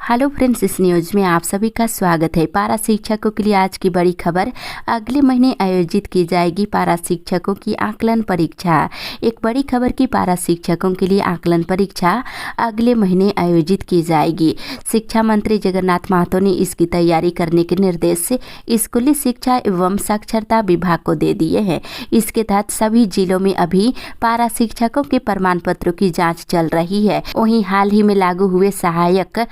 Hello friends, इस news में आप सभी का स्वागत है। पारा शिक्षकों के लिए आज की बड़ी खबर। अगले महीने आयोजित की जाएगी पारा शिक्षकों की आकलन परीक्षा। एक बड़ी खबर की पारा शिक्षकों के लिए आकलन परीक्षा अगले महीने आयोजित की जाएगी। शिक्षा मंत्री जगन्नाथ महतो ने इसकी तैयारी करने के निर्देश स्कूली शिक्षा एवं साक्षरता विभाग को दे दिए हैं। इसके तहत सभी जिलों में अभी पारा शिक्षकों के प्रमाण पत्रों की जाँच चल रही है। वहीं हाल ही में लागू हुए सहायक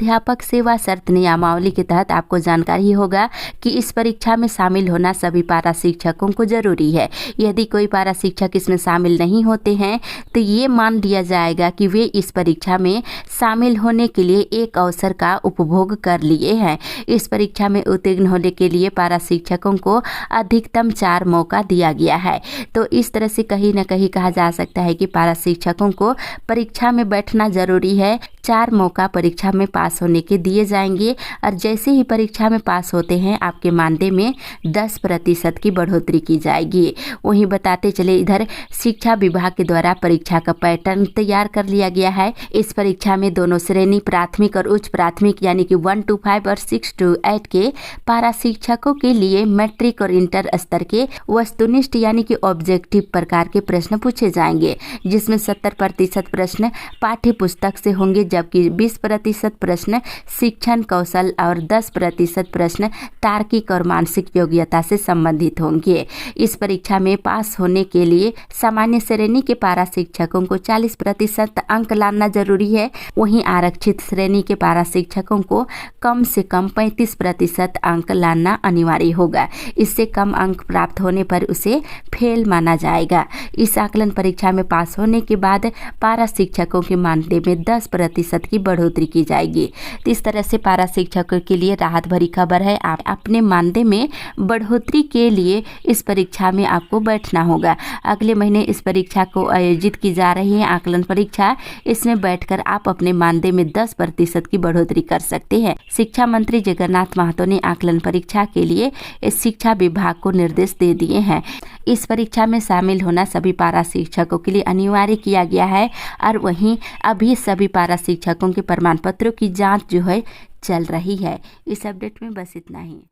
अध्यापक सेवा शर्त नियमावली के तहत आपको जानकारी होगा कि इस परीक्षा में शामिल होना सभी पारा शिक्षकों को जरूरी है। यदि कोई पारा शिक्षक इसमें शामिल नहीं होते हैं तो ये मान लिया जाएगा कि वे इस परीक्षा में शामिल होने के लिए एक अवसर का उपभोग कर लिए हैं। इस परीक्षा में उत्तीर्ण होने के लिए पारा शिक्षकों को अधिकतम 4 मौका दिया गया है। तो इस तरह से कहीं ना कहीं कहा जा सकता है कि पारा शिक्षकों को परीक्षा में बैठना जरूरी है। 4 मौका परीक्षा में पास होने के दिए जाएंगे और जैसे ही परीक्षा में पास होते हैं आपके मानदेय में 10% की बढ़ोतरी की जाएगी। वहीं बताते चले, इधर शिक्षा विभाग के द्वारा परीक्षा का पैटर्न तैयार कर लिया गया है। इस परीक्षा में दोनों श्रेणी प्राथमिक और उच्च प्राथमिक यानी कि 1 to 5 और 6 to 8 के पारा शिक्षकों के लिए मैट्रिक और इंटर स्तर के वस्तुनिष्ठ यानी कि ऑब्जेक्टिव प्रकार के प्रश्न पूछे जाएंगे, जिसमें 70% प्रश्न पाठ्य पुस्तक से होंगे, जबकि 20% प्रश्न शिक्षण कौशल और 10% प्रश्न तार्किक और मानसिक योग्यता से संबंधित होंगे। इस परीक्षा में पास होने के लिए सामान्य श्रेणी के पारा शिक्षकों को 40% अंक लाना जरूरी है। वहीं आरक्षित श्रेणी के पारा शिक्षकों को कम से कम 35% अंक लाना अनिवार्य होगा। इससे कम अंक प्राप्त होने पर उसे फेल माना जाएगा। इस आकलन परीक्षा में पास होने के बाद पारा शिक्षकों के मानदेय में 10% की बढ़ोतरी की जाएगी। तो इस तरह से पारा शिक्षकों के लिए राहत भरी खबर है। आप अपने मानदेय में बढ़ोतरी के लिए इस परीक्षा में आपको बैठना होगा। अगले महीने इस परीक्षा को आयोजित की जा रही है आकलन परीक्षा। इसमें बैठकर आप अपने मानदेय में 10% की बढ़ोतरी कर सकते हैं। शिक्षा मंत्री जगन्नाथ महतो ने आकलन परीक्षा के लिए इस शिक्षा विभाग को निर्देश दे दिए हैं। इस परीक्षा में शामिल होना सभी पारा शिक्षकों के लिए अनिवार्य किया गया है और वहीं अभी सभी पारा शिक्षकों के प्रमाण पत्रों की जांच जो है चल रही है। इस अपडेट में बस इतना ही।